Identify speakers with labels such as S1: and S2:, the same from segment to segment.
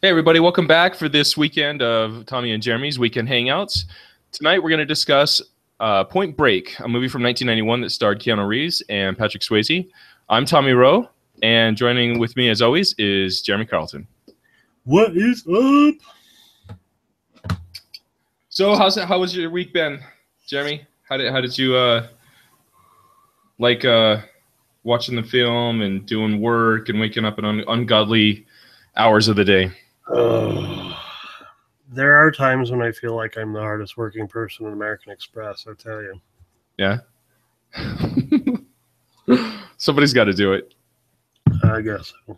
S1: Hey everybody, welcome back for this weekend of Tommy and Jeremy's Weekend Hangouts. Tonight we're going to discuss Point Break, a movie from 1991 that starred Keanu Reeves and Patrick Swayze. I'm Tommy Rowe, and joining with me as always is Jeremy Carlton.
S2: What is up?
S1: So how was your week been, Jeremy? How did you like watching the film and doing work and waking up at ungodly hours of the day?
S2: There are times when I feel like I'm the hardest working person in American Express, I tell you.
S1: Yeah. Somebody's got to do it.
S2: I guess so.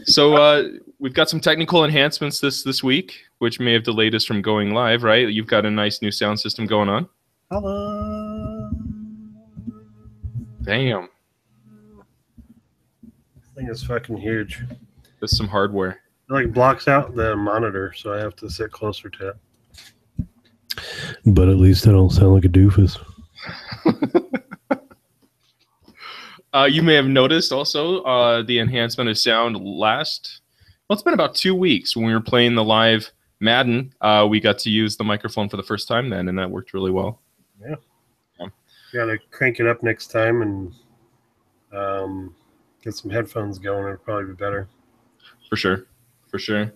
S1: So we've got some technical enhancements this week, which may have delayed us from going live, right? You've got a nice new sound system going on.
S2: Hello.
S1: Damn.
S2: This thing is fucking huge.
S1: That's some hardware.
S2: It like blocks out the monitor, so I have to sit closer to it. But at least I don't sound like a doofus.
S1: You may have noticed also the enhancement of sound it's been about 2 weeks when we were playing the live Madden. We got to use the microphone for the first time then, and that worked really well.
S2: Yeah. Got to crank it up next time and get some headphones going. It'll probably be better.
S1: For sure.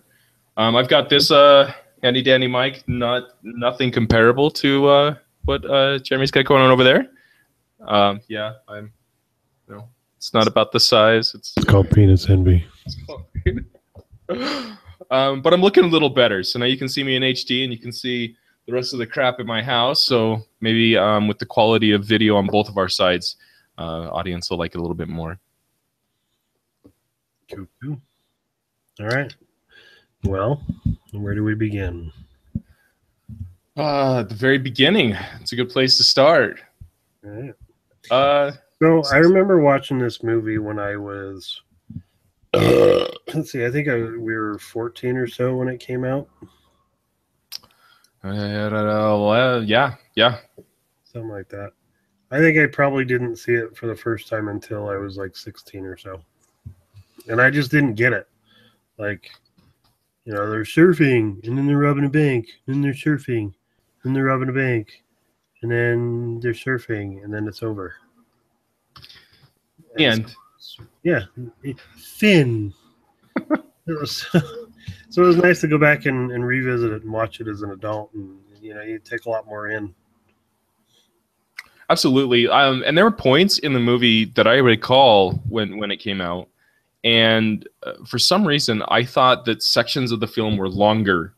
S1: I've got this handy dandy mic, nothing comparable to what Jeremy's got going on over there. It's not about the size. It's
S2: called penis envy.
S1: But I'm looking a little better. So now you can see me in HD and you can see the rest of the crap in my house. So maybe with the quality of video on both of our sides, audience will like it a little bit more.
S2: Cool. All right. Well, where do we begin?
S1: The very beginning. It's a good place to start.
S2: All right. So I remember watching this movie when I was, let's see, I think we were 14 or so when it came out.
S1: Yeah.
S2: Something like that. I think I probably didn't see it for the first time until I was like 16 or so. And I just didn't get it. Like, you know, they're surfing, and then they're robbing a bank, and then they're surfing, and they're robbing a bank, and then they're surfing, and then it's over.
S1: And
S2: yeah, Finn. So it was nice to go back and revisit it and watch it as an adult, and you know, you take a lot more in.
S1: Absolutely. And there were points in the movie that I recall when it came out. And for some reason, I thought that sections of the film were longer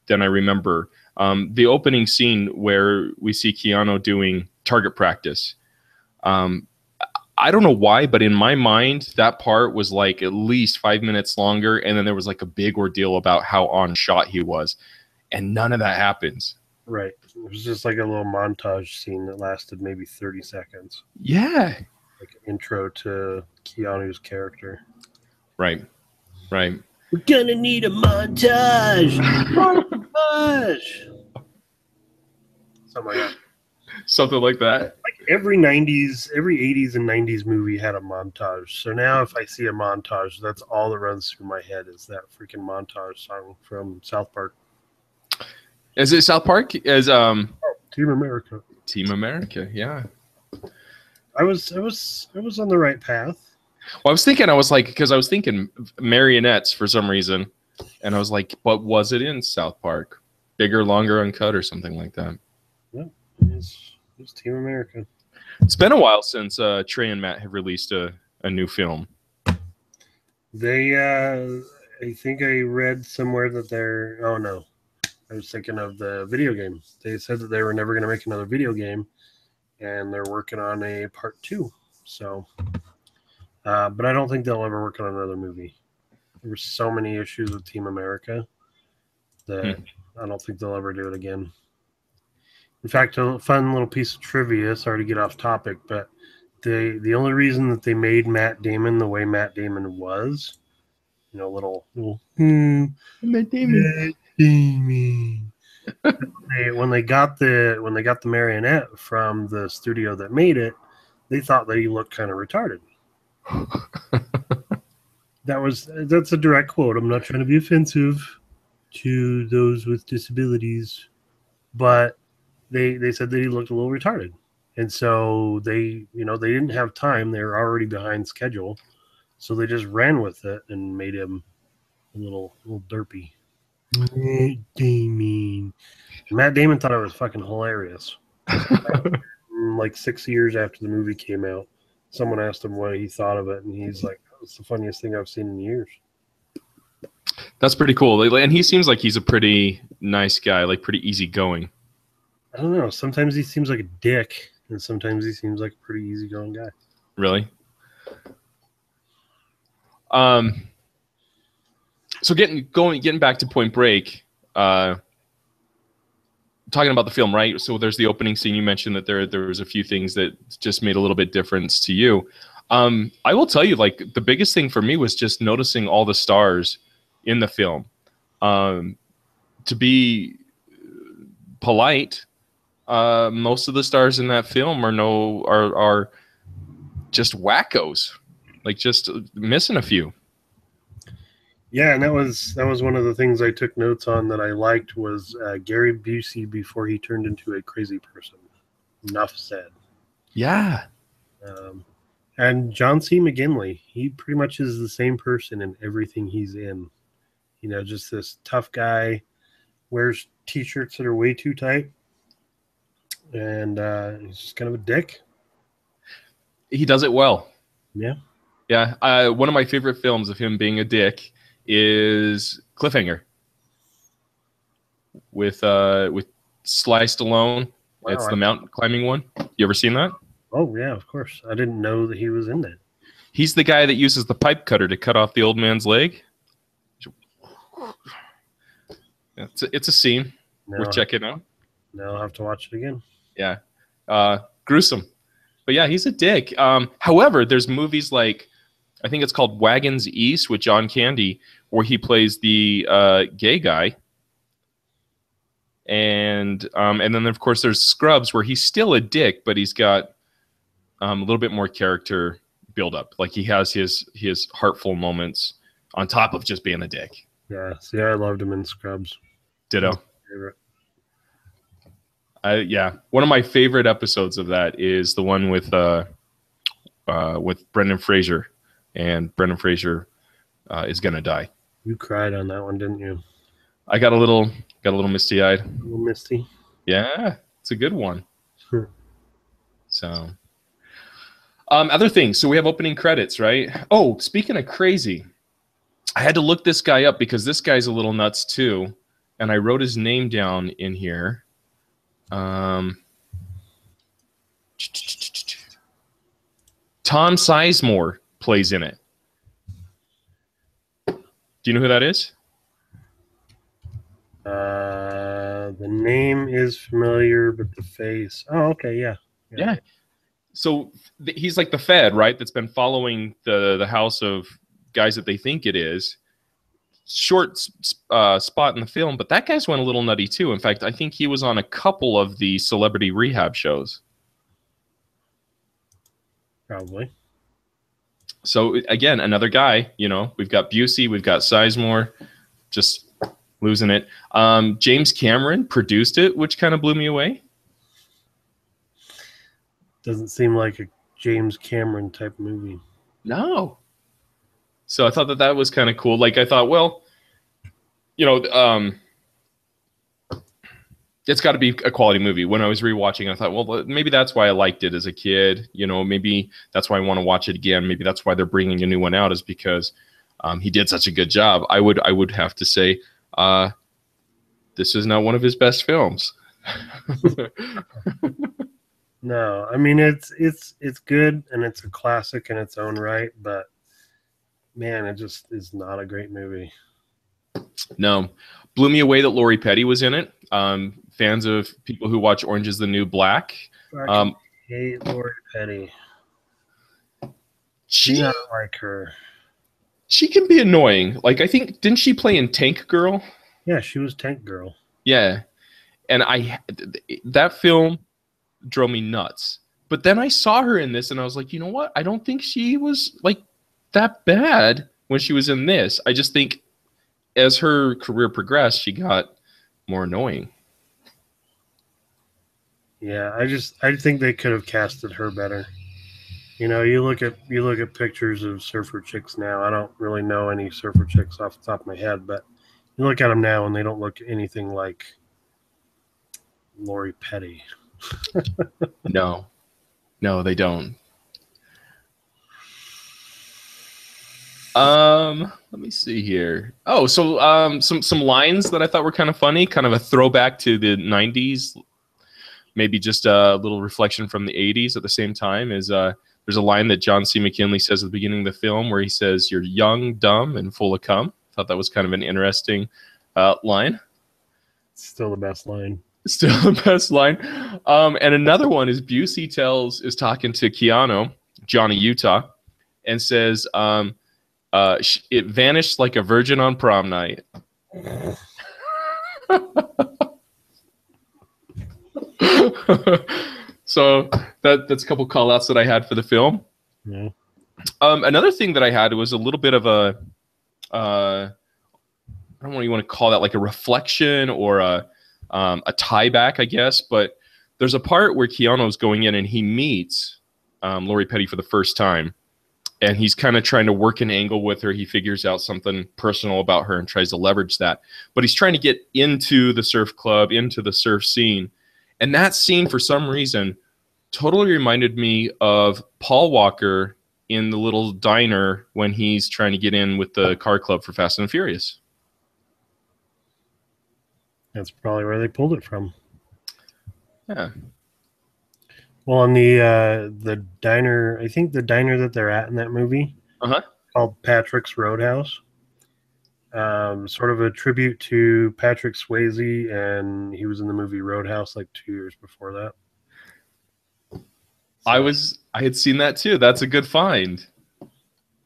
S1: than I remember. The opening scene where we see Keanu doing target practice. I don't know why, but in my mind, that part was like at least 5 minutes longer. And then there was like a big ordeal about how on shot he was. And none of that happens.
S2: Right. It was just like a little montage scene that lasted maybe 30 seconds.
S1: Yeah.
S2: Like an intro to Keanu's character.
S1: Right.
S2: We're gonna need a montage. Montage. Something like that.
S1: Something like that.
S2: Like every 80s and 90s movie had a montage. So now if I see a montage, that's all that runs through my head is that freaking montage song from South Park.
S1: Is it South Park?
S2: Team America.
S1: Team America, yeah.
S2: I was on the right path.
S1: Well, I was thinking marionettes for some reason. And I was like, but was it in South Park? Bigger, longer, uncut, or something like that?
S2: Yeah, it was Team America.
S1: It's been a while since Trey and Matt have released a new film.
S2: They, I think I read somewhere that oh no, I was thinking of the video game. They said that they were never going to make another video game, and they're working on a part 2. So... but I don't think they'll ever work on another movie. There were so many issues with Team America that I don't think they'll ever do it again. In fact, a fun little piece of trivia, sorry to get off topic, but the only reason that they made Matt Damon the way Matt Damon was, you know, Matt Damon. When they got the marionette from the studio that made it, they thought that he looked kind of retarded. That's a direct quote. I'm not trying to be offensive to those with disabilities, but they said that he looked a little retarded, and so they didn't have time. They were already behind schedule, so they just ran with it and made him a little derpy. Matt Damon thought it was fucking hilarious. Like 6 years after the movie came out, someone asked him what he thought of it, and he's like, "It's the funniest thing I've seen in years."
S1: That's pretty cool. And he seems like he's a pretty nice guy, like pretty easygoing.
S2: I don't know. Sometimes he seems like a dick, and sometimes he seems like a pretty easygoing guy.
S1: Really? So getting back to Point Break, talking about the film, right? So there's the opening scene. You mentioned that there was a few things that just made a little bit difference to you. I will tell you, like, the biggest thing for me was just noticing all the stars in the film. To be polite, most of the stars in that film are just wackos, like just missing a few.
S2: Yeah, and that was one of the things I took notes on that I liked was Gary Busey before he turned into a crazy person. Enough said.
S1: Yeah.
S2: And John C. McGinley, he pretty much is the same person in everything he's in. You know, just this tough guy, wears T-shirts that are way too tight, and he's just kind of a dick.
S1: He does it well.
S2: Yeah.
S1: Yeah. One of my favorite films of him being a dick is Cliffhanger with Sly Stallone.
S2: Wow,
S1: It's the mountain climbing one. You ever seen that?
S2: Oh yeah, of course. I didn't know that he was in that.
S1: He's the guy that uses the pipe cutter to cut off the old man's leg. It's a scene worth checking out.
S2: Now I'll have to watch it again.
S1: Yeah. Gruesome. But yeah, he's a dick. However, there's movies like, I think it's called Wagons East with John Candy, where he plays the gay guy. And then, of course, there's Scrubs, where he's still a dick, but he's got a little bit more character build-up. Like, he has his heartful moments on top of just being a dick.
S2: Yeah, see, I loved him in Scrubs.
S1: Ditto. Yeah, one of my favorite episodes of that is the one with Brendan Fraser, and Brendan Fraser is gonna die.
S2: You cried on that one, didn't you?
S1: I got a little misty-eyed.
S2: A little misty.
S1: Yeah, it's a good one. So, other things. So we have opening credits, right? Oh, speaking of crazy, I had to look this guy up because this guy's a little nuts too, and I wrote his name down in here. Tom Sizemore plays in it. Do you know who that is?
S2: The name is familiar, but the face. Oh, okay, yeah.
S1: Yeah. So he's like the Fed, right? That's been following the house of guys that they think it is. Short spot in the film, but that guy's went a little nutty too. In fact, I think he was on a couple of the celebrity rehab shows.
S2: Probably.
S1: So again, another guy. You know, we've got Busey, we've got Sizemore, just losing it. James Cameron produced it, which kind of blew me away.
S2: Doesn't seem like a James Cameron type movie.
S1: No. So I thought that was kind of cool. Like, I thought, well, you know, it's got to be a quality movie. When I was rewatching, I thought, well, maybe that's why I liked it as a kid. You know, maybe that's why I want to watch it again. Maybe that's why they're bringing a new one out, is because he did such a good job. I would have to say this is not one of his best films.
S2: No, I mean it's good and it's a classic in its own right, but man, it just is not a great movie.
S1: No. Blew me away that Lori Petty was in it. Fans of people who watch Orange is the New Black.
S2: I hate Lori Petty.
S1: She
S2: not like her.
S1: She can be annoying. Like, I think, didn't she play in Tank Girl?
S2: Yeah, she was Tank Girl.
S1: Yeah. And that film drove me nuts. But then I saw her in this and I was like, you know what? I don't think she was like that bad. when she was in this. I just think as her career progressed, she got more annoying.
S2: Yeah, I think they could have casted her better. You know, you look at pictures of surfer chicks now. I don't really know any surfer chicks off the top of my head, but you look at them now and they don't look anything like Lori Petty.
S1: No, no, they don't. Let me see here. Oh, so some lines that I thought were kind of funny, kind of a throwback to the 90s, maybe just a little reflection from the 80s at the same time is there's a line that John C. McGinley says at the beginning of the film where he says, "You're young, dumb, and full of cum." Thought that was kind of an interesting line.
S2: Still the best line.
S1: Still the best line. And another one is Busey is talking to Keanu, Johnny Utah, and says, it vanished like a virgin on prom night. So that's a couple call outs that I had for the film.
S2: Yeah.
S1: Another thing that I had was a little bit of a, I don't know what you want to call that, like a reflection or a tie back, I guess. But there's a part where Keanu's going in and he meets Lori Petty for the first time. And he's kind of trying to work an angle with her. He figures out something personal about her and tries to leverage that. But he's trying to get into the surf club, into the surf scene. And that scene, for some reason, totally reminded me of Paul Walker in the little diner when he's trying to get in with the car club for Fast and Furious.
S2: That's probably where they pulled it from.
S1: Yeah.
S2: Well, on the diner, I think the diner that they're at in that movie, called Patrick's Roadhouse, sort of a tribute to Patrick Swayze, and he was in the movie Roadhouse like 2 years before that.
S1: So, I had seen that too. That's a good find.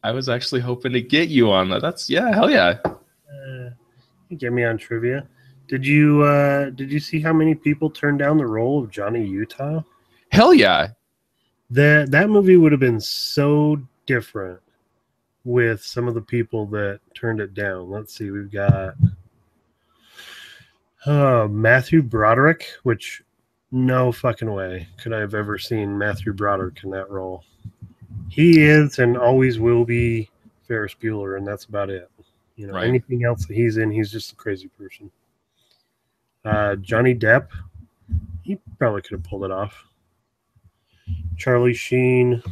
S1: I was actually hoping to get you on that. That's hell yeah.
S2: You get me on trivia. Did you see how many people turned down the role of Johnny Utah?
S1: Hell yeah.
S2: That movie would have been so different with some of the people that turned it down. Let's see, we've got Matthew Broderick, which no fucking way could I have ever seen Matthew Broderick in that role. He is and always will be Ferris Bueller, and that's about it. You know, anything else that he's in, he's just a crazy person. Johnny Depp, he probably could have pulled it off. Charlie Sheen,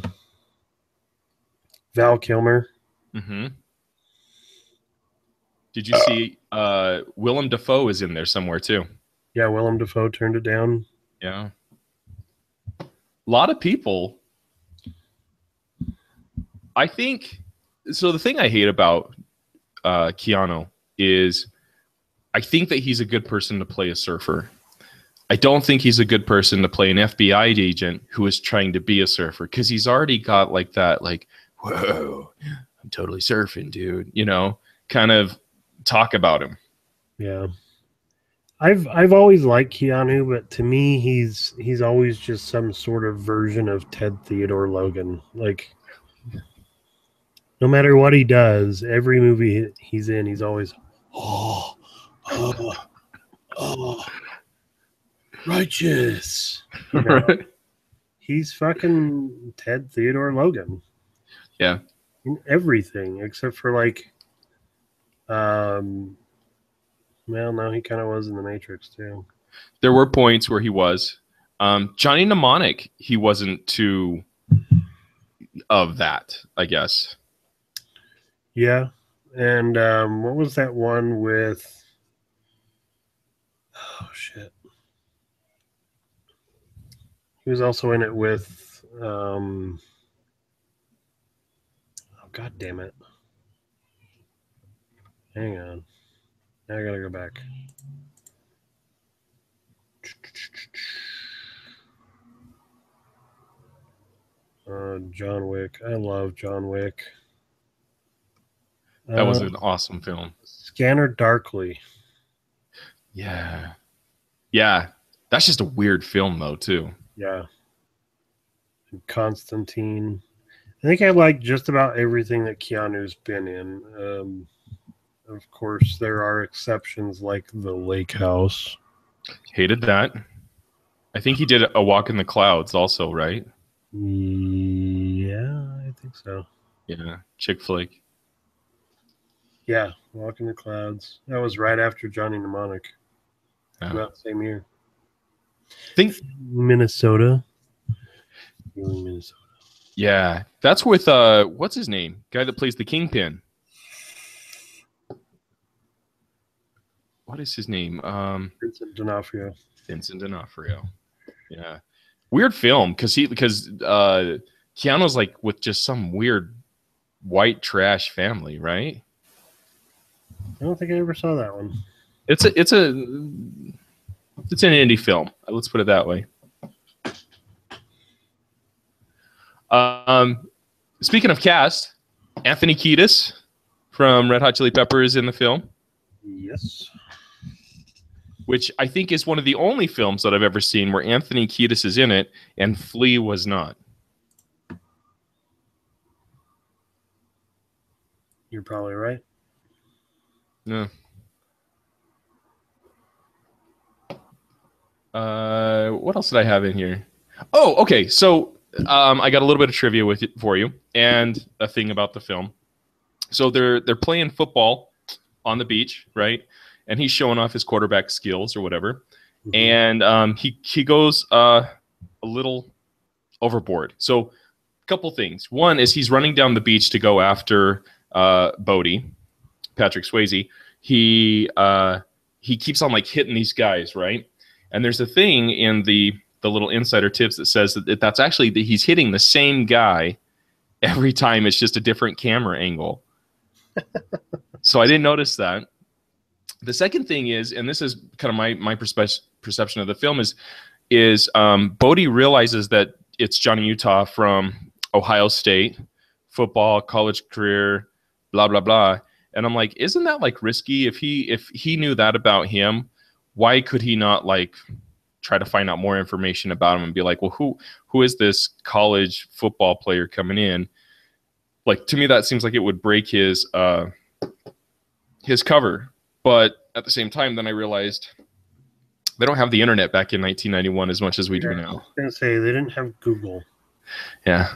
S2: Val Kilmer.
S1: Mm-hmm. Did you see Willem Dafoe is in there somewhere too?
S2: Yeah, Willem Dafoe turned it down.
S1: Yeah. A lot of people. I think so. The thing I hate about Keanu is I think that he's a good person to play a surfer. I don't think he's a good person to play an FBI agent who is trying to be a surfer, because he's already got like that, like, whoa, I'm totally surfing, dude. You know, kind of talk about him.
S2: Yeah. I've always liked Keanu, but to me he's always just some sort of version of Ted Theodore Logan. Like, no matter what he does, every movie he's in, he's always righteous. You know? He's fucking Ted Theodore Logan.
S1: Yeah.
S2: In everything except for like well, no, he kind of was in The Matrix too.
S1: There were points where he was. Johnny Mnemonic, he wasn't too of that, I guess.
S2: Yeah. And what was that one with? Oh, shit. He was also in it with... oh, God damn it. Hang on. Now I gotta go back. John Wick. I love John Wick.
S1: That was an awesome film.
S2: Scanner Darkly.
S1: Yeah. Yeah. That's just a weird film, though, too.
S2: Yeah. And Constantine. I think I like just about everything that Keanu's been in. Of course, there are exceptions like The Lake House.
S1: Hated that. I think he did A Walk in the Clouds also, right?
S2: Yeah, I think so.
S1: Yeah, chick flick.
S2: Yeah, Walk in the Clouds. That was right after Johnny Mnemonic.
S1: Yeah.
S2: About the same year.
S1: Think
S2: Minnesota. Minnesota.
S1: Yeah, that's with what's his name? Guy that plays the Kingpin. What is his name?
S2: Vincent D'Onofrio.
S1: Vincent D'Onofrio. Yeah, weird film because Keanu's like with just some weird white trash family, right?
S2: I don't think I ever saw that one.
S1: It's an indie film. Let's put it that way. Speaking of cast, Anthony Kiedis from Red Hot Chili Peppers in the film.
S2: Yes.
S1: Which I think is one of the only films that I've ever seen where Anthony Kiedis is in it and Flea was not.
S2: You're probably right.
S1: No. What else did I have in here? Oh, okay. So I got a little bit of trivia for you and a thing about the film. So they're playing football on the beach, right? And he's showing off his quarterback skills or whatever. Mm-hmm. And he goes a little overboard. So a couple things. One is he's running down the beach to go after Bodie, Patrick Swayze. He keeps on like hitting these guys, right? And there's a thing in the little insider tips that says that's actually that he's hitting the same guy every time. It's just a different camera angle. So I didn't notice that. The second thing is, and this is kind of my perception of the film is Bodie realizes that it's Johnny Utah from Ohio State, football, college career, blah, blah, blah. And I'm like, isn't that like risky? If he knew that about him, why could he not like try to find out more information about him and be like, well, who is this college football player coming in? Like, to me, that seems like it would break his cover. But at the same time, then I realized they don't have the internet back in 1991 as much as we do now.
S2: I was going to say, they didn't have Google.
S1: Yeah.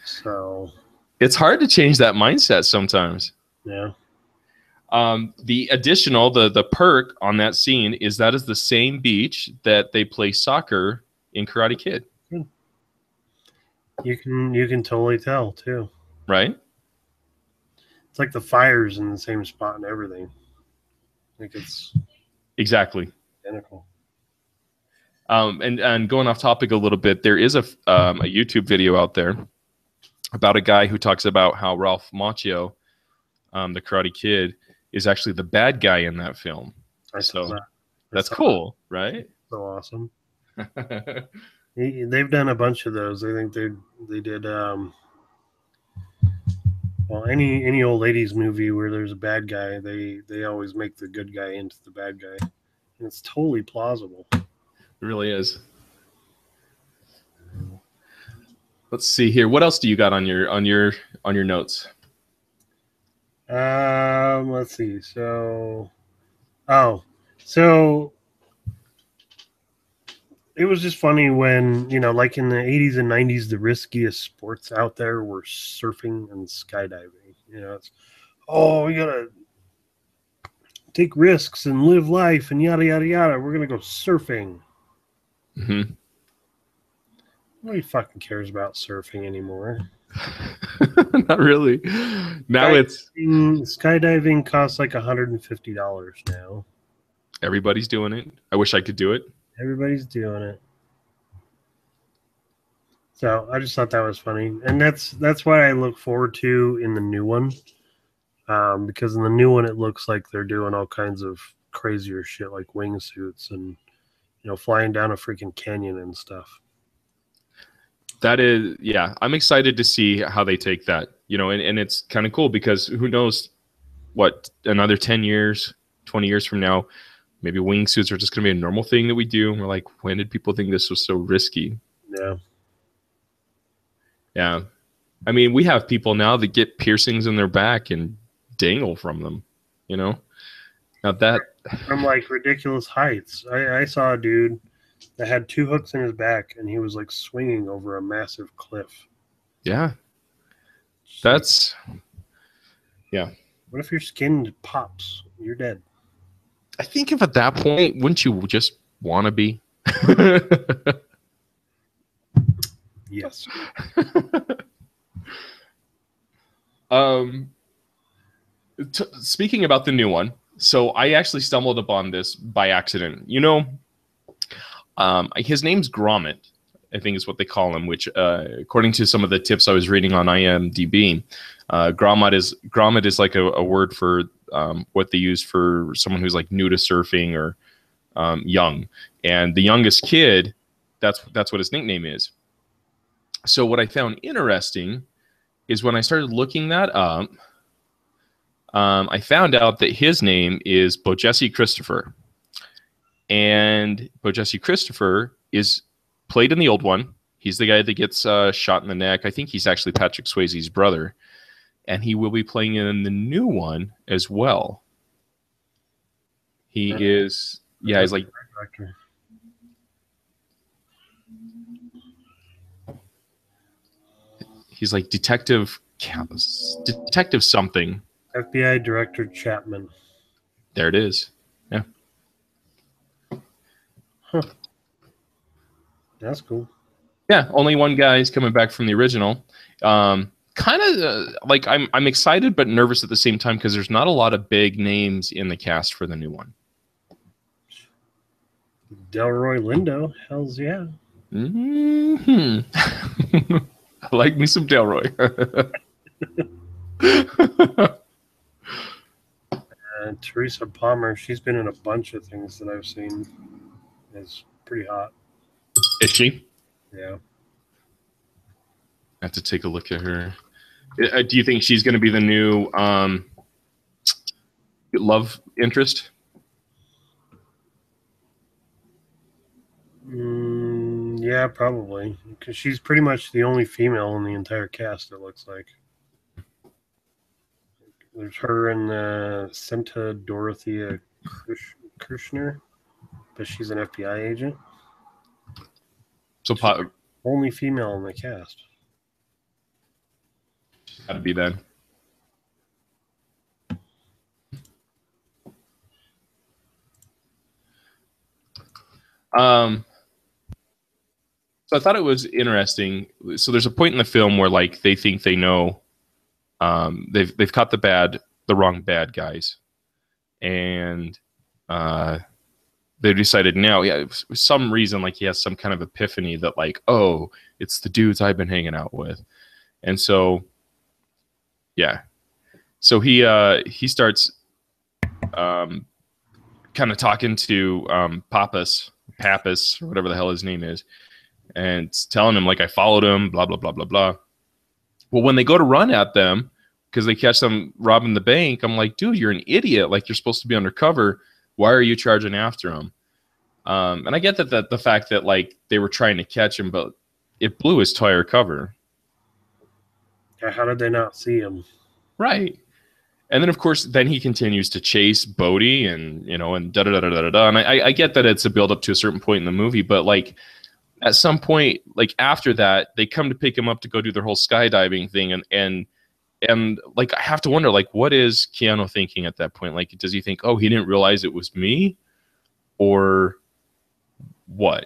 S2: So
S1: it's hard to change that mindset sometimes.
S2: Yeah.
S1: The additional, the perk on that scene is that is the same beach that they play soccer in Karate Kid.
S2: You can totally tell too.
S1: Right?
S2: It's like the fire's in the same spot and everything. Like it's
S1: exactly
S2: identical.
S1: And going off topic a little bit, there is a YouTube video out there about a guy who talks about how Ralph Macchio, the Karate Kid, is actually the bad guy in that film. That's cool, right?
S2: So awesome. They've done a bunch of those. I think they did well, any old ladies movie where there's a bad guy, they always make the good guy into the bad guy. And it's totally plausible.
S1: It really is. Let's see here. What else do you got on your notes?
S2: Let's see. So it was just funny when, like in the 80s and 90s, the riskiest sports out there were surfing and skydiving. It's, we gotta take risks and live life and yada yada yada. We're gonna go surfing.
S1: Mm-hmm.
S2: Nobody fucking cares about surfing anymore.
S1: Not really. Now
S2: skydiving costs like $150 now.
S1: Everybody's doing it. I wish I could do it.
S2: Everybody's doing it. So I just thought that was funny, and that's what I look forward to in the new one, because in the new one it looks like they're doing all kinds of crazier shit like wingsuits and flying down a freaking canyon and stuff.
S1: That is, yeah, I'm excited to see how they take that, and it's kind of cool because who knows what another 10 years, 20 years from now, maybe wingsuits are just going to be a normal thing that we do. And we're like, when did people think this was so risky?
S2: Yeah.
S1: Yeah. I mean, we have people now that get piercings in their back and dangle from them. You know, now that
S2: From like ridiculous heights. I saw a dude that had 2 hooks in his back, and he was like swinging over a massive cliff.
S1: yeah, that's yeah.
S2: What if your skin pops? You're dead.
S1: I think if at that point, wouldn't you just want to be?
S2: Yes.
S1: Speaking about the new one, so I actually stumbled upon this by accident. You know, his name's Gromit, I think is what they call him, which, according to some of the tips I was reading on IMDb, Gromit is like a word for what they use for someone who's like new to surfing or young. And the youngest kid, that's what his nickname is. So what I found interesting is when I started looking that up, I found out that his name is Bojesse Christopher. And Bojesse Christopher is played in the old one. He's the guy that gets shot in the neck. I think he's actually Patrick Swayze's brother. And he will be playing in the new one as well. He is, yeah, he's like... He's like detective something.
S2: FBI Director Chapman.
S1: There it is. Yeah.
S2: Huh. That's cool.
S1: Yeah, only one guy's coming back from the original. Kind of like I'm excited but nervous at the same time because there's not a lot of big names in the cast for the new one.
S2: Delroy Lindo, hells yeah.
S1: Mm-hmm. I like me some Delroy.
S2: Teresa Palmer, she's been in a bunch of things that I've seen. Is pretty hot.
S1: Is she?
S2: Yeah.
S1: I have to take a look at her. Do you think she's going to be the new love interest?
S2: Yeah, probably. Because she's pretty much the only female in the entire cast, it looks like. There's her and Senta Dorothea Kirshner, but she's an FBI agent.
S1: So
S2: only female in the cast.
S1: Got to be then. So I thought it was interesting. So there's a point in the film where like they think they know, they've caught the wrong bad guys, and they decided now, yeah, for some reason, like he has some kind of epiphany that like, oh, it's the dudes I've been hanging out with, and so yeah, so he starts kind of talking to Pappas, or whatever the hell his name is, and telling him like I followed him, blah blah blah blah blah. Well, when they go to run at them because they catch them robbing the bank, I'm like, dude, you're an idiot. Like you're supposed to be undercover. Why are you charging after him? And I get that the fact that like they were trying to catch him, but it blew his tire cover.
S2: Yeah, how did they not see him?
S1: Right. And then of course, then he continues to chase Bodhi, and and da da da da da da. And I get that it's a build up to a certain point in the movie, but like at some point, like after that, they come to pick him up to go do their whole skydiving thing, and like I have to wonder, like, what is Keanu thinking at that point? Like, does he think, oh, he didn't realize it was me, or what?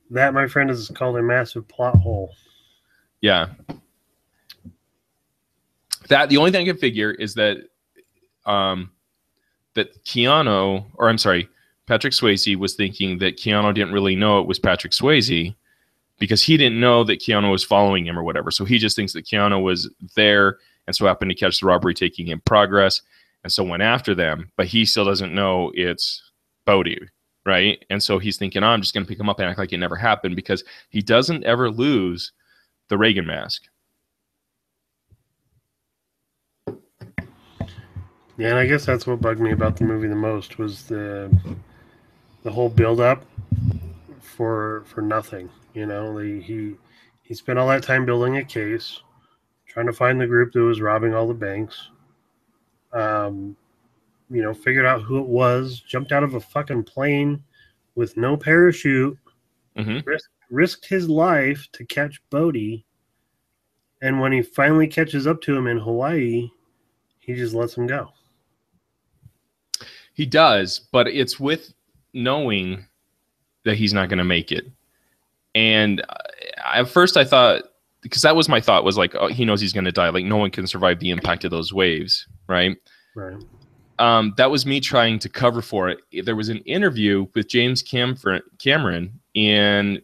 S2: That, my friend, is called a massive plot hole.
S1: Yeah. That the only thing I can figure is that that Keanu, or I'm sorry, Patrick Swayze was thinking that Keanu didn't really know it was Patrick Swayze because he didn't know that Keanu was following him or whatever. So he just thinks that Keanu was there and so happened to catch the robbery taking in progress and so went after them. But he still doesn't know it's Bodhi, right? And so he's thinking, oh, I'm just going to pick him up and act like it never happened because he doesn't ever lose the Reagan mask.
S2: Yeah, and I guess that's what bugged me about the movie the most was the whole build-up for nothing. You know, he spent all that time building a case, trying to find the group that was robbing all the banks. You know, figured out who it was, jumped out of a fucking plane with no parachute, risked his life to catch Bodhi. And when he finally catches up to him in Hawaii, he just lets him go.
S1: He does, but it's with knowing that he's not going to make it. And at first I thought, because that was my thought, was like, oh, he knows he's going to die. Like, no one can survive the impact of those waves, right?
S2: Right.
S1: That was me trying to cover for it. There was an interview with James Cameron in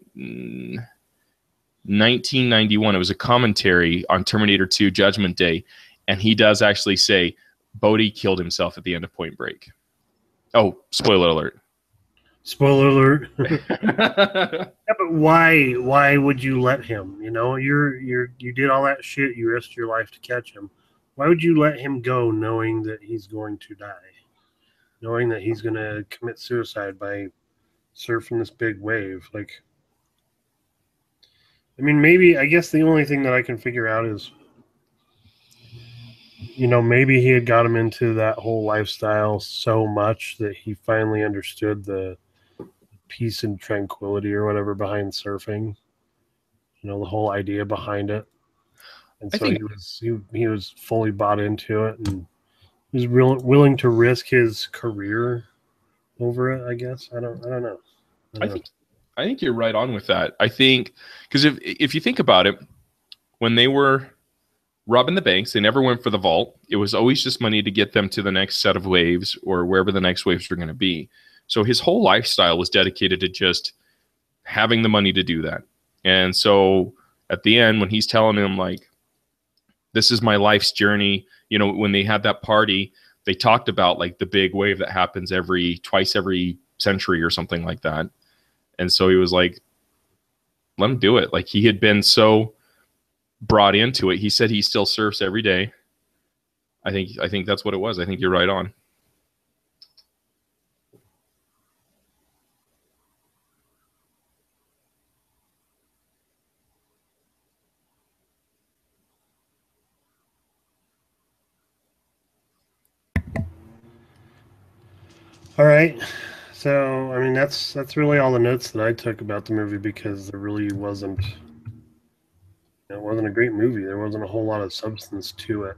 S1: 1991. It was a commentary on Terminator 2 Judgment Day, and he does actually say Bodhi killed himself at the end of Point Break. Oh, spoiler alert.
S2: Spoiler alert. Yeah, but why would you let him? You know, you did all that shit, you risked your life to catch him. Why would you let him go knowing that he's going to die? Knowing that he's going to commit suicide by surfing this big wave? Like, I mean, maybe, I guess the only thing that I can figure out is, you know, maybe he had got him into that whole lifestyle so much that he finally understood the peace and tranquility or whatever behind surfing. You know, the whole idea behind it. And so he was fully bought into it, and he was willing to risk his career over it, I guess. I don't know.
S1: I think you're right on with that. I think because if you think about it, when they were robbing the banks, they never went for the vault. It was always just money to get them to the next set of waves or wherever the next waves were going to be. So his whole lifestyle was dedicated to just having the money to do that. And so at the end, when he's telling him, like, this is my life's journey, you know, when they had that party, they talked about like the big wave that happens twice every century or something like that. And so he was like, let him do it. Like, he had been so brought into it. He said he still surfs every day. I think that's what it was. I think you're right on.
S2: All right. So, I mean, that's really all the notes that I took about the movie, because there really wasn't, it wasn't a great movie. There wasn't a whole lot of substance to it.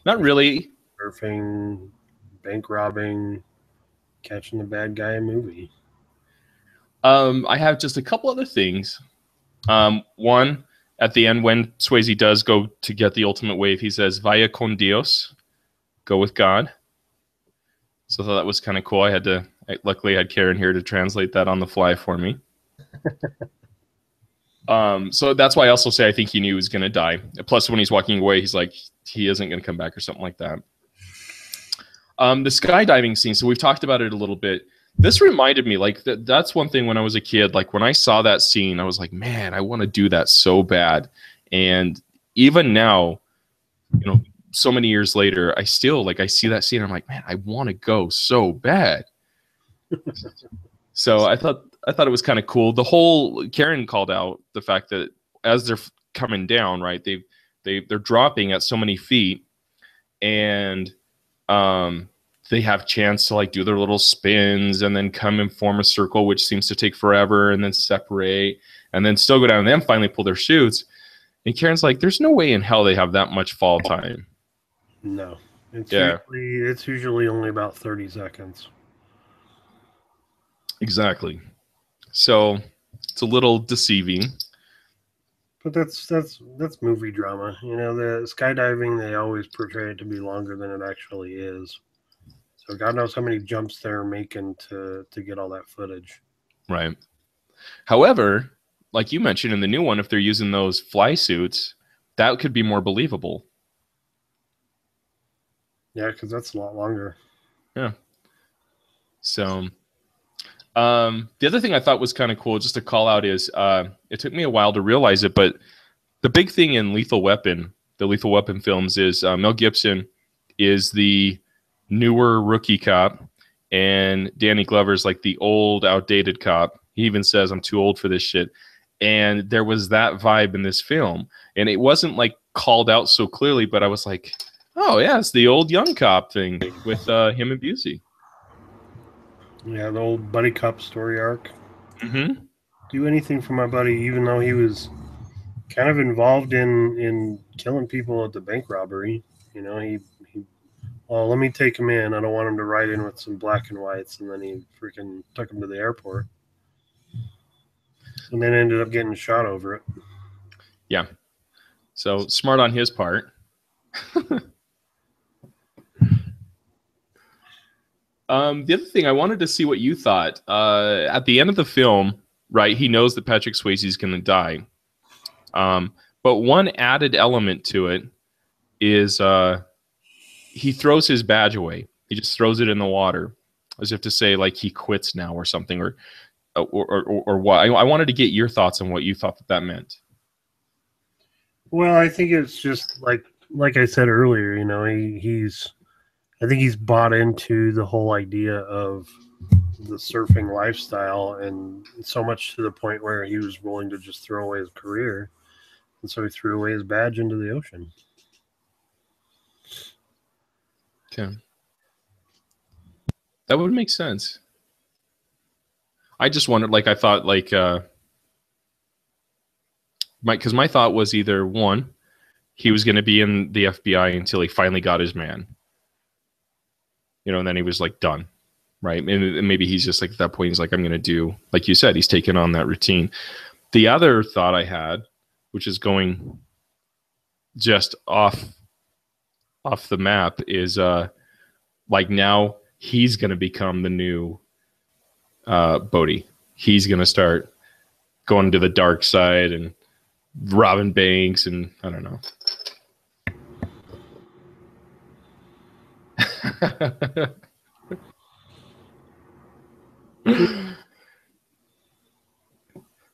S1: Not really.
S2: Surfing, bank robbing, catching the bad guy movie.
S1: I have just a couple other things. One, at the end, when Swayze does go to get the ultimate wave, he says, Vaya con Dios, go with God. So I thought that was kind of cool. Luckily I had Karen here to translate that on the fly for me. So that's why I also say I think he knew he was going to die. Plus, when he's walking away, he's like, he isn't going to come back or something like that. The skydiving scene, so we've talked about it a little bit. This reminded me, like, that's one thing when I was a kid, like, when I saw that scene, I was like, man, I want to do that so bad. And even now, you know, so many years later, I still, like, I see that scene, I'm like, man, I want to go so bad. So I thought it was kind of cool. The whole, Karen called out the fact that as they're coming down, right, they're dropping at so many feet, and they have chance to, like, do their little spins and then come and form a circle, which seems to take forever, and then separate and then still go down and then finally pull their chutes. And Karen's like, there's no way in hell they have that much fall time.
S2: No. It's usually only about 30 seconds.
S1: Exactly. So it's a little deceiving.
S2: But that's movie drama. You know, the skydiving, they always portray it to be longer than it actually is. So God knows how many jumps they're making to get all that footage.
S1: Right. However, like you mentioned in the new one, if they're using those fly suits, that could be more believable.
S2: Yeah, because that's a lot longer.
S1: Yeah. So the other thing I thought was kind of cool, just to call out, is it took me a while to realize it, but the big thing in Lethal Weapon, the Lethal Weapon films, is Mel Gibson is the newer rookie cop, and Danny Glover's like the old, outdated cop. He even says, I'm too old for this shit. And there was that vibe in this film. And it wasn't like called out so clearly, but I was like, oh, yeah, it's the old young cop thing with him and Busey.
S2: Yeah, the old buddy cop story arc.
S1: Mm-hmm.
S2: Do anything for my buddy, even though he was kind of involved in killing people at the bank robbery. You know, he well, let me take him in. I don't want him to ride in with some black and whites, and then he freaking took him to the airport, and then ended up getting shot over it.
S1: Yeah. So smart on his part. The other thing, I wanted to see what you thought. At the end of the film, right, he knows that Patrick Swayze is going to die. But one added element to it is he throws his badge away. He just throws it in the water, as if to say, like, he quits now or something, or what. I wanted to get your thoughts on what you thought that meant.
S2: Well, I think it's just like I said earlier. You know, I think he's bought into the whole idea of the surfing lifestyle, and so much to the point where he was willing to just throw away his career, and so he threw away his badge into the ocean.
S1: Okay. That would make sense. I just wondered, like, I thought, like, because my thought was either one, he was going to be in the FBI until he finally got his man, you know, and then he was like done, right? And maybe he's just like at that point, he's like, I'm going to do, like you said, he's taken on that routine. The other thought I had, which is going just off the map, is like now he's going to become the new Bodhi. He's going to start going to the dark side and robbing banks, and I don't know.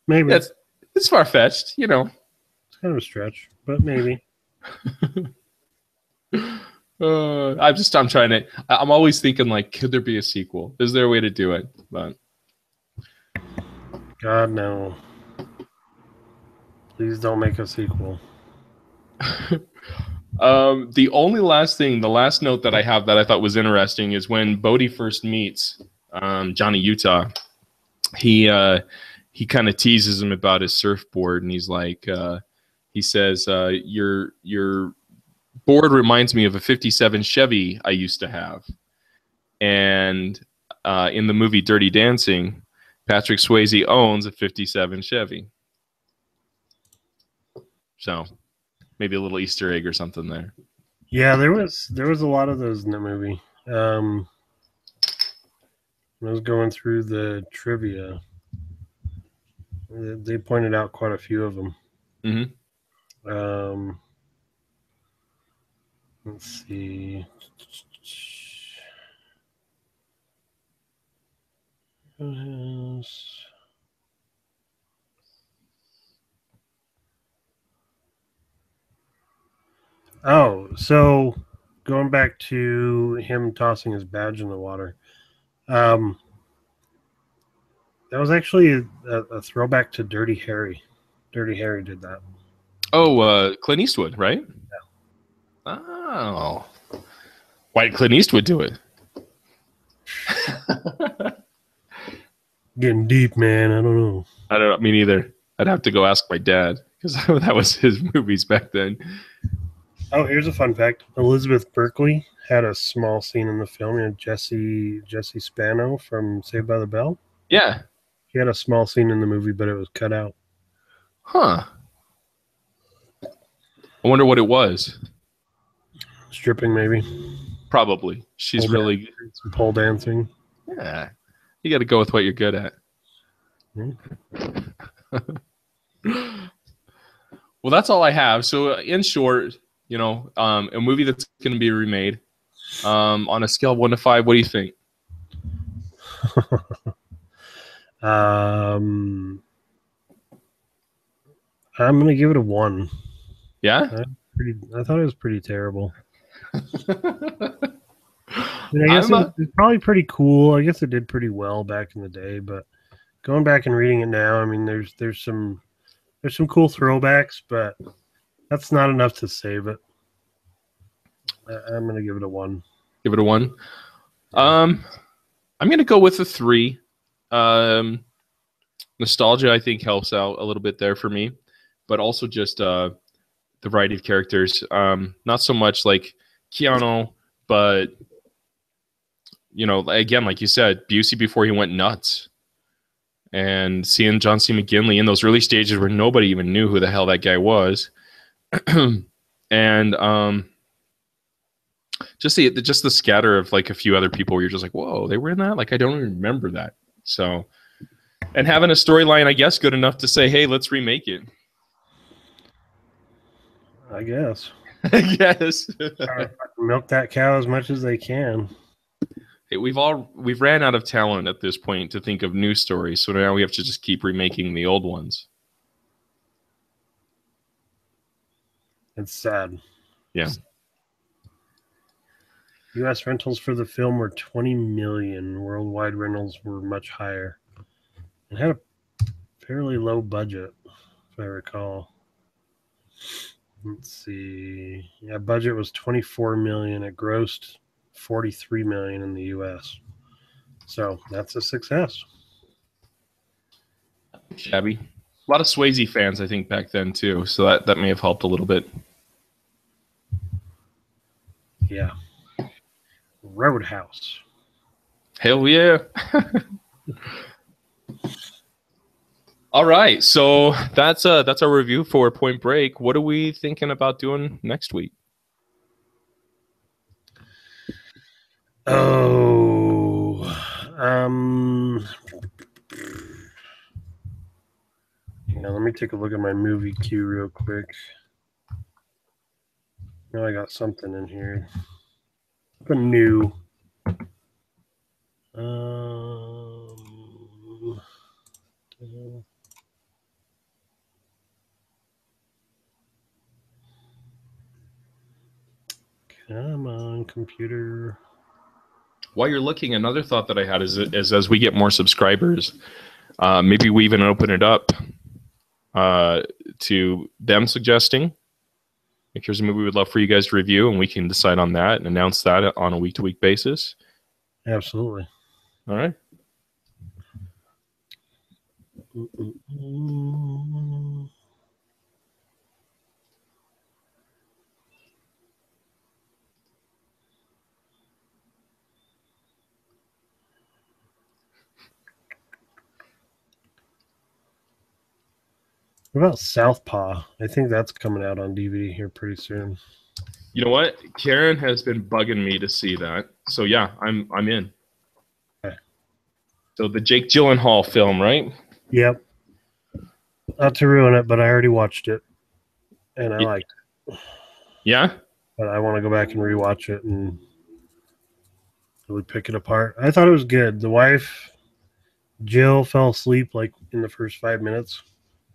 S2: Maybe
S1: it's far-fetched, you know.
S2: It's kind of a stretch, but maybe.
S1: I'm trying to. I'm always thinking, like, could there be a sequel? Is there a way to do it? But
S2: God, no. Please don't make a sequel.
S1: The only last thing, the last note that I have that I thought was interesting is when Bodhi first meets Johnny Utah. He kind of teases him about his surfboard, and he's like, he says, your board reminds me of a 57 Chevy I used to have. And in the movie Dirty Dancing, Patrick Swayze owns a 57 Chevy. So maybe a little Easter egg or something there.
S2: Yeah, there was a lot of those in the movie. When I was going through the trivia, they pointed out quite a few of them.
S1: Mm-hmm.
S2: Let's see. Oh, so going back to him tossing his badge in the water. That was actually a throwback to Dirty Harry. Dirty Harry did that.
S1: Oh, Clint Eastwood, right?
S2: Yeah.
S1: Oh. Why did Clint Eastwood do it?
S2: Getting deep, man. I don't know.
S1: I don't know. Me neither. I'd have to go ask my dad, because that was his movies back then.
S2: Oh, here's a fun fact. Elizabeth Berkley had a small scene in the film. You know, Jesse Spano from Saved by the Bell?
S1: Yeah.
S2: He had a small scene in the movie, but it was cut out.
S1: Huh. I wonder what it was.
S2: Stripping, maybe.
S1: Probably. She's really good.
S2: Some pole dancing.
S1: Yeah. You got to go with what you're good at. Well, that's all I have. So in short, you know, a movie that's going to be remade. On a scale of 1 to 5, what do you think?
S2: I'm going to give it a 1.
S1: Yeah?
S2: I thought it was pretty terrible. I guess it was probably pretty cool. I guess it did pretty well back in the day, but going back and reading it now, I mean, there's some cool throwbacks, but that's not enough to save it. I'm gonna give it a 1.
S1: Give it a 1. I'm gonna go with a 3. Nostalgia, I think, helps out a little bit there for me, but also just the variety of characters. Not so much like Keanu, but again, like you said, Busey before he went nuts, and seeing John C. McGinley in those early stages where nobody even knew who the hell that guy was, and just the scatter of like a few other people where you're just like, whoa, they were in that? Like, I don't even remember that. So, and having a storyline, I guess, good enough to say, hey, let's remake it.
S2: I guess.
S1: Yes.
S2: Milk that cow as much as they can.
S1: Hey, we've ran out of talent at this point to think of new stories, so now we have to just keep remaking the old ones.
S2: It's sad.
S1: Yeah.
S2: U.S. rentals for the film were 20 million. Worldwide rentals were much higher. It had a fairly low budget, if I recall. Let's see. Yeah, budget was 24 million. It grossed 43 million in the U.S. So that's a success.
S1: Shabby. A lot of Swayze fans, I think, back then too. So that may have helped a little bit.
S2: Yeah. Roadhouse.
S1: Hell yeah. All right, so that's our review for Point Break. What are we thinking about doing next week?
S2: Oh, let me take a look at my movie queue real quick. Now I got something in here. Something new. Come on, computer.
S1: While you're looking, another thought that I had is as we get more subscribers, maybe we even open it up to them suggesting, like, here's a movie we'd love for you guys to review, and we can decide on that and announce that on a week-to-week basis.
S2: Absolutely.
S1: All right.
S2: What about Southpaw? I think that's coming out on DVD here pretty soon.
S1: You know what? Karen has been bugging me to see that. So yeah, I'm in.
S2: Okay.
S1: So the Jake Gyllenhaal film, right?
S2: Yep. Not to ruin it, but I already watched it, and I liked it.
S1: Yeah?
S2: But I want to go back and rewatch it and really pick it apart. I thought it was good. The wife, Jill, fell asleep like in the first 5 minutes.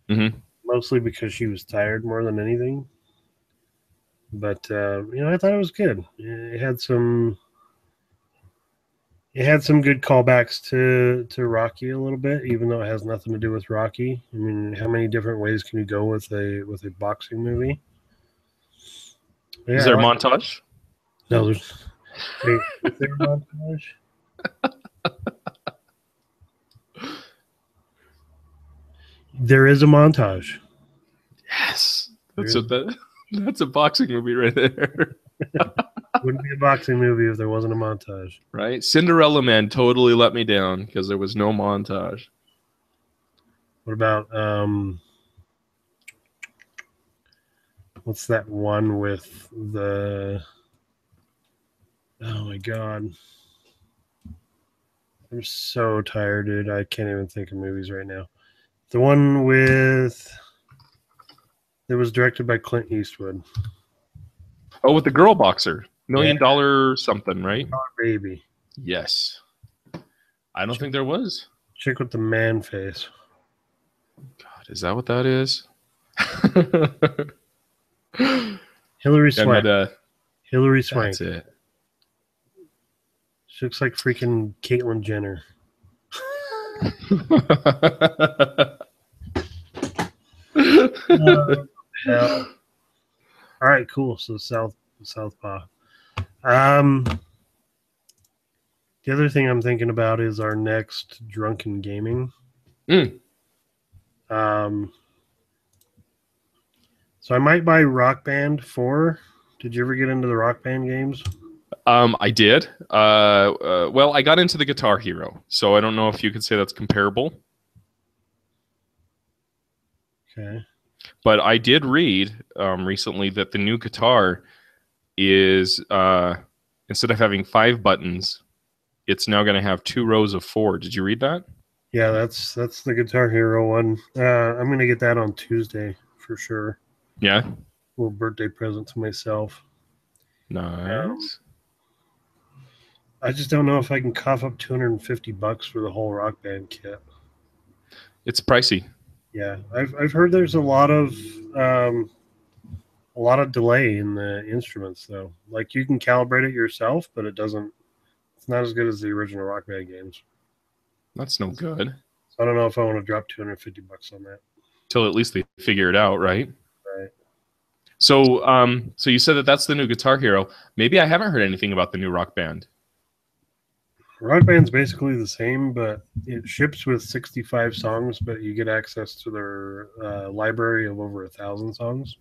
S1: Mm-hmm.
S2: Mostly because she was tired more than anything. But I thought it was good. It had some good callbacks to Rocky a little bit, even though it has nothing to do with Rocky. I mean, how many different ways can you go with a boxing movie? Yeah,
S1: is there a montage?
S2: No, there's. Wait, is there a montage? There is a montage.
S1: Yes, that's a boxing movie right there.
S2: Wouldn't be a boxing movie if there wasn't a montage.
S1: Right? Cinderella Man totally let me down because there was no montage.
S2: What about what's that one with the? Oh my god, I'm so tired, dude. I can't even think of movies right now. The one that was directed by Clint Eastwood.
S1: Oh, with the girl boxer. $1 million something, right?
S2: Baby.
S1: Yes. I don't think there was.
S2: Chick with the man face.
S1: God, is that what that is?
S2: Hillary Swank. Hillary Swank.
S1: That's it.
S2: She looks like freaking Caitlyn Jenner. Hell. All right, cool. So Southpaw. The other thing I'm thinking about is our next drunken gaming.
S1: Mm.
S2: So I might buy Rock Band 4. Did you ever get into the Rock Band games?
S1: I did. Well, I got into the Guitar Hero, so I don't know if you could say that's comparable.
S2: Okay.
S1: But I did read recently that the new guitar is instead of having 5 buttons, it's now going to have 2 rows of 4. Did you read that?
S2: Yeah, that's the Guitar Hero one. I'm gonna get that on Tuesday for sure.
S1: Yeah.
S2: Little birthday present to myself.
S1: Nice.
S2: I just don't know if I can cough up $250 for the whole Rock Band kit.
S1: It's pricey.
S2: Yeah, I've heard there's a lot of delay in the instruments though. Like you can calibrate it yourself, but it doesn't. It's not as good as the original Rock Band games.
S1: That's no good.
S2: So I don't know if I want to drop $250 on that.
S1: Till at least they figure it out, right?
S2: Right.
S1: So, so you said that that's the new Guitar Hero. Maybe I haven't heard anything about the new Rock Band.
S2: Rock Band's basically the same, but it ships with 65 songs, but you get access to their library of over 1,000 songs.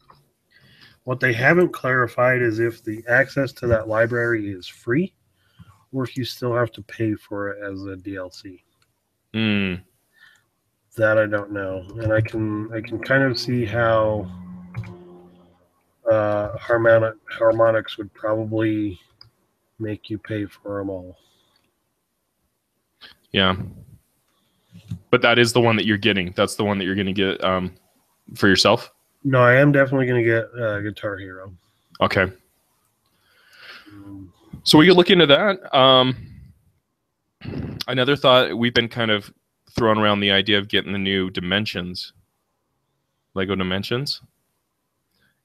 S2: What they haven't clarified is if the access to that library is free or if you still have to pay for it as a DLC. That I don't know. And I can kind of see how Harmonix would probably make you pay for them all.
S1: Yeah. But that is the one that you're getting. That's the one that you're going to get for yourself?
S2: No, I am definitely going to get Guitar Hero.
S1: Okay. So we could look into that. Another thought, we've been kind of throwing around the idea of getting the new Dimensions, Lego Dimensions.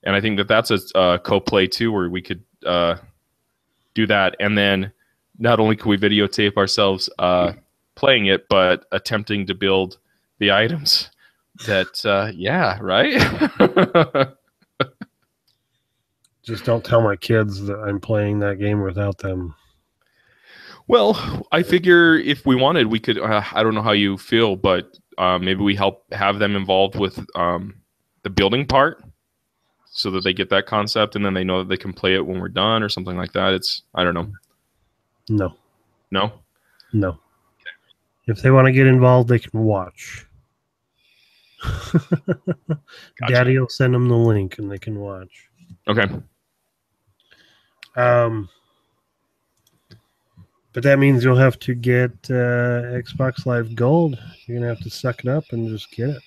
S1: And I think that that's a co-play too, where we could do that. And then not only can we videotape ourselves playing it, but attempting to build the items that, yeah, right?
S2: Just don't tell my kids that I'm playing that game without them.
S1: Well, I figure if we wanted, we could, I don't know how you feel, but maybe we have them involved with the building part so that they get that concept and then they know that they can play it when we're done or something like that. I don't know.
S2: No.
S1: No?
S2: No. Okay. If they want to get involved, they can watch. Gotcha. Daddy will send them the link and they can watch.
S1: Okay.
S2: But that means you'll have to get Xbox Live Gold. You're gonna have to suck it up and just get it,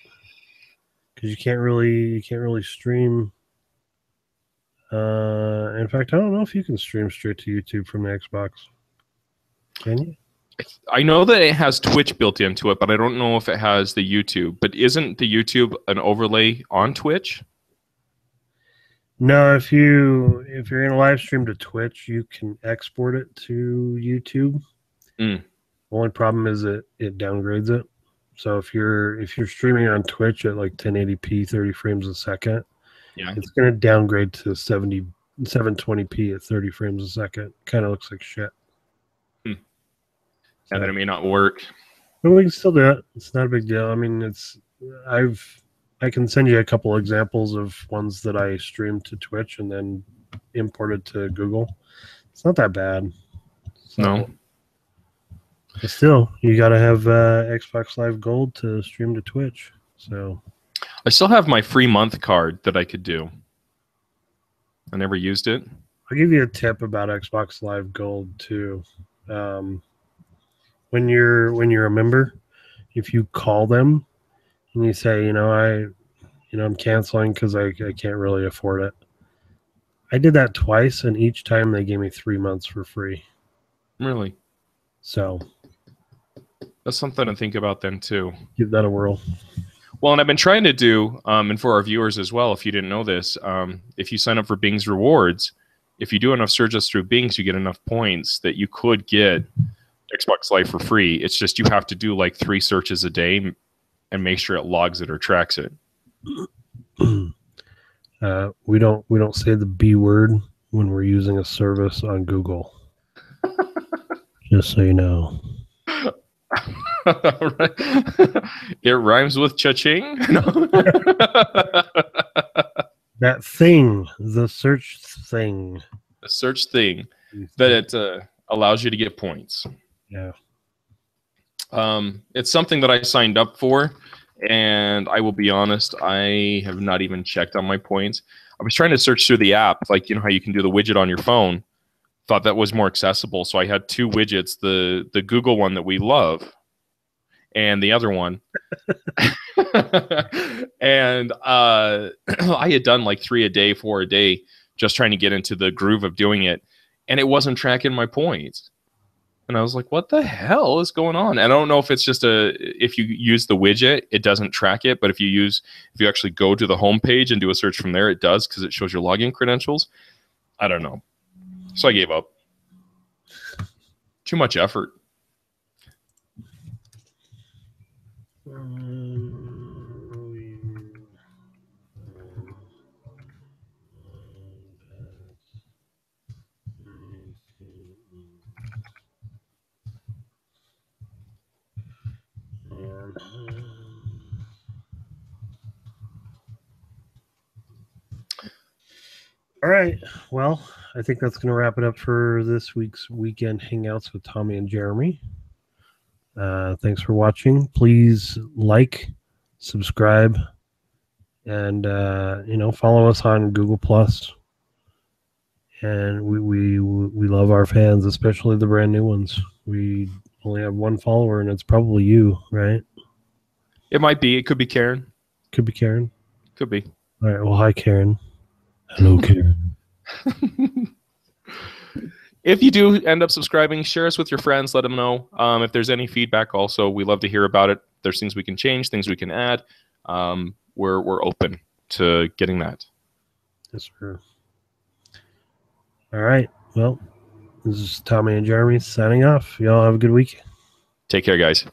S2: because you can't really stream. In fact, I don't know if you can stream straight to YouTube from the Xbox. Can you?
S1: I know that it has Twitch built into it, but I don't know if it has the YouTube. But isn't the YouTube an overlay on Twitch?
S2: No, if you're in a live stream to Twitch, you can export it to YouTube. The only problem is it downgrades it. So if you're streaming on Twitch at like 1080p 30 frames a second, yeah, it's going to downgrade to 720p at 30 frames a second. Kind of looks like shit.
S1: So, and then it may not work.
S2: But we can still do it. It's not a big deal. I mean, I can send you a couple examples of ones that I streamed to Twitch and then imported to Google. It's not that bad. So,
S1: no.
S2: But still, you got to have Xbox Live Gold to stream to Twitch. So
S1: I still have my free month card that I could do. I never used it.
S2: I'll give you a tip about Xbox Live Gold too. When you're a member, if you call them and you say, I'm canceling because I can't really afford it. I did that twice, and each time they gave me 3 months for free.
S1: Really?
S2: So
S1: that's something to think about then too.
S2: Give that a whirl.
S1: Well, and I've been trying to do, and for our viewers as well, if you didn't know this, if you sign up for Bing's Rewards, if you do enough searches through Bing's, you get enough points that you could get Xbox Live for free. It's just you have to do like 3 searches a day and make sure it logs it or tracks it.
S2: We don't say the B word when we're using a service on Google. Just so you know.
S1: It rhymes with cha-ching.
S2: That thing, the search thing.
S1: The search thing that it allows you to get points.
S2: Yeah.
S1: It's something that I signed up for, and I will be honest, I have not even checked on my points. I was trying to search through the app, like, you know how you can do the widget on your phone. Thought that was more accessible, so I had 2 widgets, the Google one that we love and the other one. And I had done like 3 a day, 4 a day, just trying to get into the groove of doing it, and it wasn't tracking my points. And I was like, what the hell is going on? And I don't know if it's just if you use the widget, it doesn't track it. But if you actually go to the home page and do a search from there, it does, because it shows your login credentials. I don't know. So I gave up. Too much effort.
S2: All right. Well, I think that's going to wrap it up for this week's Weekend Hangouts with Tommy and Jeremy. Thanks for watching. Please like, subscribe, and follow us on Google Plus. And we love our fans, especially the brand new ones. We only have 1 follower, and it's probably you, right?
S1: It might be. It could be Karen.
S2: Could be Karen.
S1: Could be.
S2: All right. Well, hi, Karen. Hello, Karen.
S1: If you do end up subscribing, share us with your friends. Let them know. If there's any feedback, also, we love to hear about it. There's things we can change, things we can add. We're open to getting that.
S2: Yes, sir. All right. Well, this is Tommy and Jeremy signing off. Y'all have a good week.
S1: Take care, guys.